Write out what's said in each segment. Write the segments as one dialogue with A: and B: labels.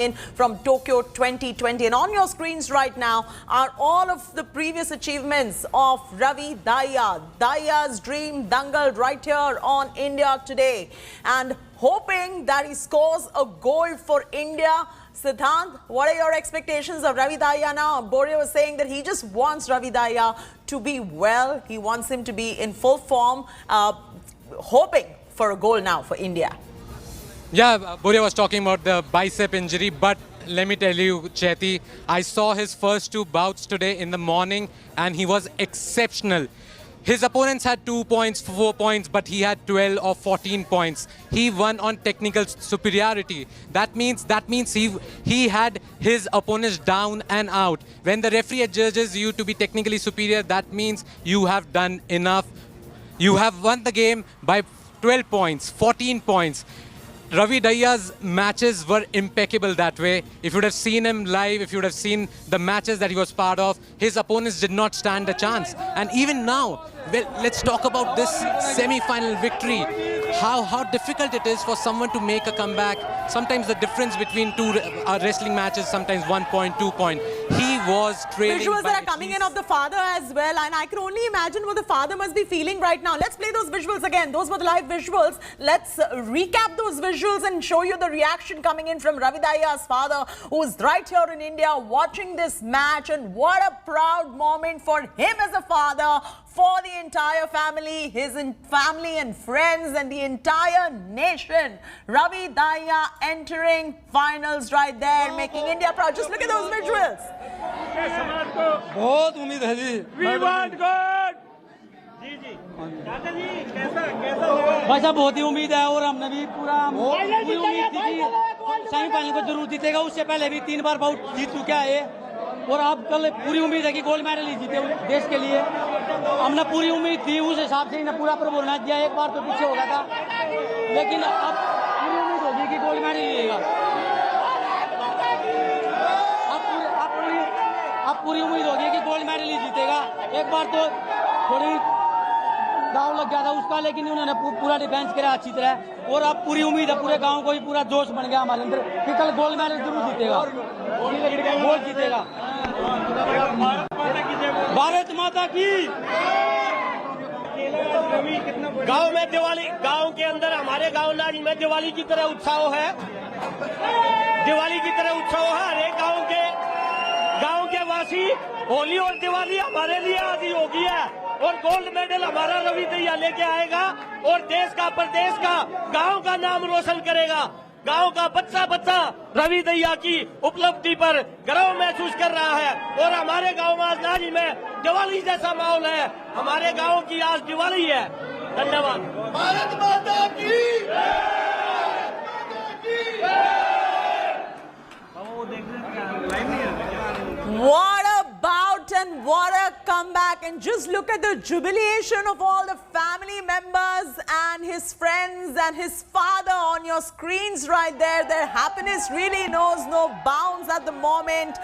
A: in from Tokyo 2020, and on your screens right now are all of the previous achievements of Ravi Dahiya. Dahiya's dream dangal right here on India Today, and hoping that he scores a goal for India. Siddhant, what are your expectations of Ravi Dahiya now? Borja was saying that he just wants Ravi Dahiya to be well. He wants him to be in full form, hoping for a goal now for India.
B: Yeah, Borja was talking about the bicep injury, but let me tell you, Chaiti, I saw his first two bouts today in the morning and he was exceptional. His opponents had 2 points, 4 points, but he had 12 or 14 points. He won on technical superiority. That means he had his opponents down and out. When the referee adjudges you to be technically superior, that means you have done enough. You have won the game by 12 points, 14 points. Ravi Dahiya's matches were impeccable that way. If you would have seen him live, if you would have seen the matches that he was part of, his opponents did not stand a chance. And even now, well, let's talk about this semi-final victory. How difficult it is for someone to make a comeback. Sometimes the difference between two wrestling matches, sometimes 1 point, 2 point. He was trailing.
A: Visuals that are coming in of the father as well, and I can only imagine what the father must be feeling right now. Let's play those visuals again. Those were the live visuals. Let's recap those visuals and show you the reaction coming in from Ravi Dahiya's father, who's right here in India watching this match. And what a proud moment for him as a father, for the entire family, his family and friends and the entire nation. Ravi Dahiya entering finals right there, making India proud. Just look at those visuals.
C: बहुत उम्मीद है जी।
D: We want God. जी जी दादा जी कैसा
C: भाई साहब बहुत ही उम्मीद है और हमने भी पूरी उम्मीद थी कि सेमीफाइनल को जरूर जीतेगा। उससे पहले भी 3 बार बाउट जीत चुका है और अब कल पूरी उम्मीद है कि गोल्ड मेडल ही जीते देश के लिए। हमने पूरी उम्मीद थी, उस हिसाब से इन्हें पूरा परफॉर्मेंस दिया। एक बार तो पीछे हो गया था, लेकिन अब पूरी उम्मीद होगी कि गोल्ड मेडल लेगा। अब पूरी उम्मीद होगी कि गोल्ड मेडल ही जीतेगा। एक बार तो थोड़ी दाव लग गया था उसका, लेकिन उन्होंने पूरा डिफेंस करा अच्छी तरह। और अब पूरी उम्मीद है, पूरे गांव को ही पूरा जोश बन गया हमारे अंदर कि कल गोल्ड मेडल जरूर जीतेगा, गोल्ड जीतेगा। भारत माता की।
D: गांव में दिवाली, गांव के अंदर हमारे गांव नारी में दिवाली की तरह उत्साह है। दिवाली की तरह उत्साह है हर एक गांव के वासी। होली और दिवाली हमारे लिए आज ही होगी है और गोल्ड मेडल हमारा रवि दहिया लेके आएगा और देश का, प्रदेश का, गांव का नाम रोशन करेगा। गांव का बच्चा बच्चा रवि दहिया की उपलब्धि पर गर्व महसूस कर रहा है और हमारे गांव में आज नारी में दिवाली जैसा माहौल है। हमारे गांव की आज दिवाली है। धन्यवाद। भारत माता की।
A: What a bout and what a comeback, and just look at the jubilation of all the family members and his friends and his father on your screens right there. Their happiness really knows no bounds at the moment.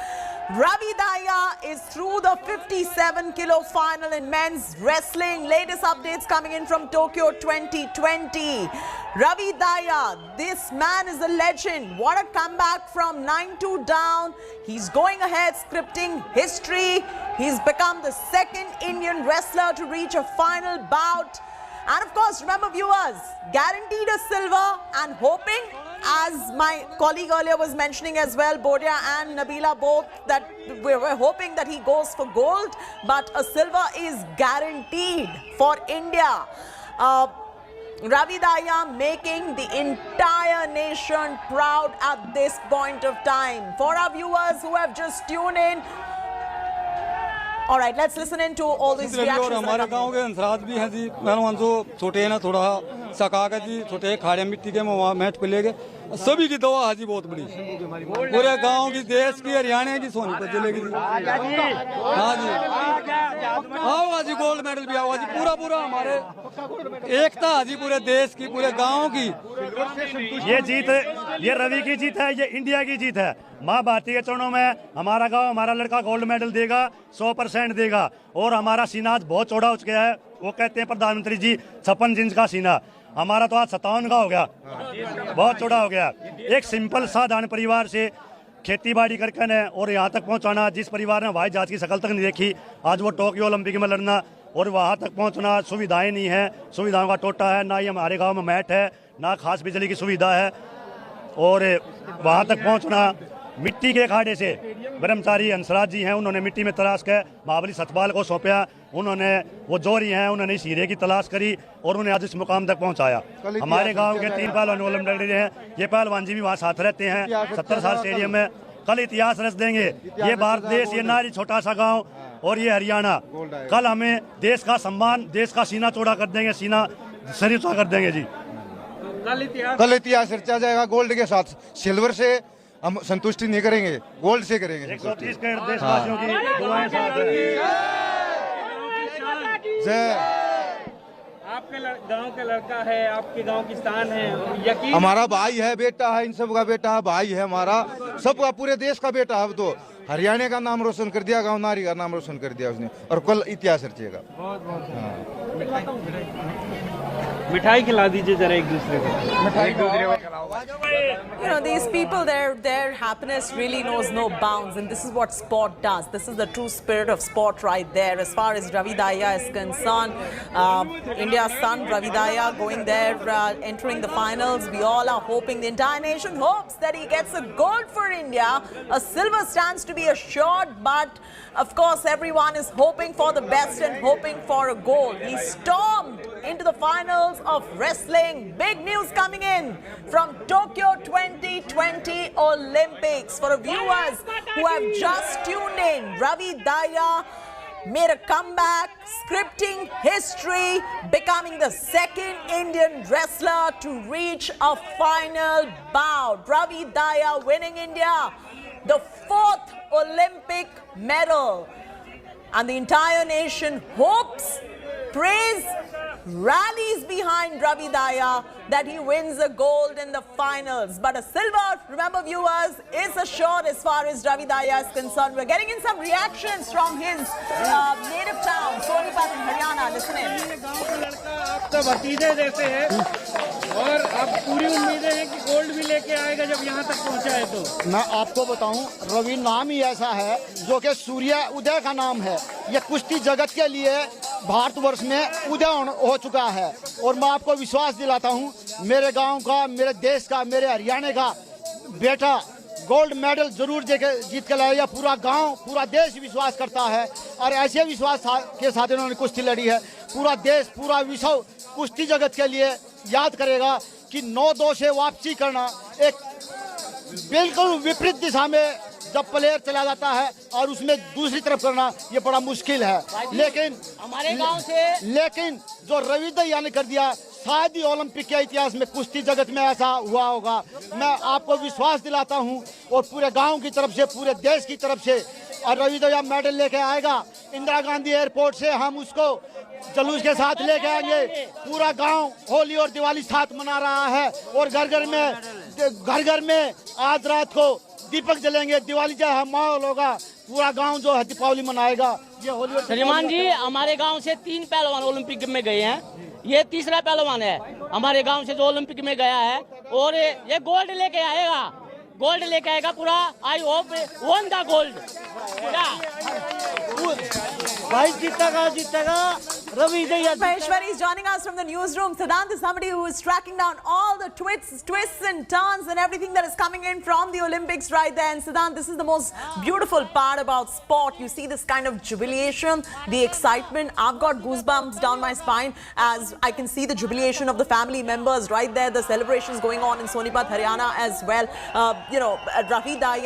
A: Ravi Dahiya is through the 57 kilo final in men's wrestling. Latest updates coming in from Tokyo 2020. Ravi Dahiya, this man is a legend. What a comeback from 9-2 down. He's going ahead scripting history. He's become the second Indian wrestler to reach a final bout. And of course, remember viewers, guaranteed a silver and hoping, as my colleague earlier was mentioning as well, Borja and Nabila both, that we're hoping that he goes for gold, but a silver is guaranteed for India. Ravi Dahiya making the entire nation proud at this point of time. For our viewers who have just tuned in, all right, let's listen in to all these reactions.
C: हमारे गांव के अंसराज भी हैं जी। पहलवान जो छोटे हैं ना, थोड़ा सका के जी, छोटे खाड़े मिट्टी के मैच पे ले गए। सभी की दवा हाजी बहुत बड़ी, पूरे गांव की, देश की, हरियाणा की, सोनीपत जिले की। हाँ जी, आओ हाजी, गोल्ड मेडल भी आओ हाजी। पूरा हमारे एकता हाजी, पूरे देश की, पूरे गांव की।
D: ये जीत, ये रवि की जीत है, ये इंडिया की जीत है। माँ भारती के चरणों में हमारा गांव, हमारा लड़का गोल्ड मेडल देगा, 100% देगा। और हमारा सीना आज बहुत चौड़ा हो गया है। वो कहते हैं प्रधानमंत्री जी 56 इंच का सीना, हमारा तो आज 57 का हो गया, बहुत चौड़ा हो गया। एक सिंपल साधारण परिवार से
E: खेती बाड़ी करके ने और यहाँ तक पहुँचाना, जिस परिवार ने हवाई जहाज की शक्ल तक नहीं देखी, आज वो टोक्यो ओलंपिक में लड़ना और वहाँ तक पहुँचना, सुविधाएं नहीं है, सुविधाओं का टोटा है, ना ही हमारे गांव में मैट है, ना खास बिजली की सुविधा है। और वहाँ तक पहुँचना मिट्टी के अखाड़े से ब्रह्मचारी हंसराज जी हैं, उन्होंने मिट्टी में तलाश कर महाबली सतपाल को सौंपा, उन्होंने वो जोरी हैं, उन्होंने इस हीरे की तलाश करी और उन्हें आज इस मुकाम तक पहुंचाया। हमारे गांव के 3 पहलवान ओलंपिक लड़ रहे हैं, ये पहलवान जी भी वहाँ साथ रहते हैं 70 साल स्टेडियम में। कल इतिहास रच देंगे ये भारत देश, ये नारी छोटा सा गाँव और ये हरियाणा, कल हमें देश का सम्मान, देश का सीना चौड़ा कर देंगे, सीना सर ऊंचा कर देंगे जी।
F: कल इतिहास रचा जाएगा गोल्ड के साथ, सिल्वर से हम संतुष्टि नहीं करेंगे, गोल्ड से करेंगे।
E: 130 करोड़ देशवासियों की दुआएं साथ हैं।
F: जय।
D: आपके गांव का लड़का है, आपके गांव की शान है, यकीन
F: हमारा भाई है, बेटा है, इन सब का बेटा है, भाई है हमारा, सबका पूरे देश का बेटा है। अब तो हरियाणा का नाम रोशन कर दिया, गांव नारी का नाम रोशन कर दिया उसने, और कल इतिहास रचेगा।
D: मिठाई खिला दीजिए जरा एक दूसरे को।
A: You know, these people, their happiness really knows no bounds, and this is what sport does. This is the true spirit of sport right there. As far as Ravi Dahiya is concerned, India's son Ravi Dahiya going there, entering the finals. We all are hoping, the entire nation hopes that he gets a gold for India. A silver stands to be assured, but of course everyone is hoping for the best and hoping for a gold. He stormed into the finals of wrestling. Big news coming in from Tokyo 2020 Olympics. For viewers who have just tuned in, Ravi Dahiya made a comeback, scripting history, becoming the second Indian wrestler to reach a final bout. Ravi Dahiya winning India the 4th Olympic medal. And the entire nation hopes, prays, rallies behind Ravi Dahiya that he wins a gold in the finals. But a silver, remember viewers, is assured as far as Ravi Dahiya is concerned. We're getting in some reactions from his native town, Sonipat in Haryana. Listen in.
D: गांव का लड़का आपका भतीजे जैसे है और अब पूरी उम्मीदें हैं कि गोल्ड भी लेके आएगा जब यहाँ तक पहुँचा है। तो
G: मैं आपको बताऊं, रवि नाम ही ऐसा है जो कि सूर्य उदय का नाम है। ये कुश्ती जगत के लिए भारतवर्ष में उदय हो चुका है और मैं आपको विश्वास दिलाता हूं, मेरे गांव का, मेरे देश का, मेरे हरियाणा का बेटा गोल्ड मेडल जरूर जीत के लाएगा। पूरा गांव, पूरा देश विश्वास करता है और ऐसे विश्वास के साथ इन्होंने कुश्ती लड़ी है। पूरा देश, पूरा विश्व कुश्ती जगत के लिए याद करेगा कि 9-2 से वापसी करना एक बिल्कुल विपरीत दिशा में जब प्लेयर चला जाता है और उसमें दूसरी तरफ करना ये बड़ा मुश्किल है। लेकिन
H: हमारे गांव से
G: लेकिन जो रवि दहिया ने कर दिया, शायद ही ओलंपिक के इतिहास में कुश्ती जगत में ऐसा हुआ होगा। मैं आपको विश्वास दिलाता हूं और पूरे गांव की तरफ से, पूरे देश की तरफ से, और रवि दहिया मेडल लेके आएगा। इंदिरा गांधी एयरपोर्ट से हम उसको जुलूस के साथ लेके आएंगे। पूरा गांव होली और दिवाली साथ मना रहा है और घर घर में आज रात को दीपक जलेंगे, दिवाली का माहौल होगा, पूरा गांव जो है दीपावली मनाएगा। ये होली।
H: श्रीमान जी, हमारे गांव से 3 पहलवान ओलंपिक में गए हैं, ये तीसरा पहलवान है हमारे गांव से जो ओलंपिक में गया है और ये गोल्ड लेके आएगा, गोल्ड लेके आएगा पूरा। I hope one the gold.
G: भाई जीतेगा Ravi Dahiya.
A: Maheshwari is joining us from the newsroom. Siddhant is somebody who is tracking down all the twists and turns and everything that is coming in from the Olympics right there. And Siddhant, this is the most beautiful part about sport. You see this kind of jubilation, the excitement. I've got goosebumps down my spine as I can see the jubilation of the family members right there. The celebrations going on in Sonipat, Haryana as well. Ravi Dahiya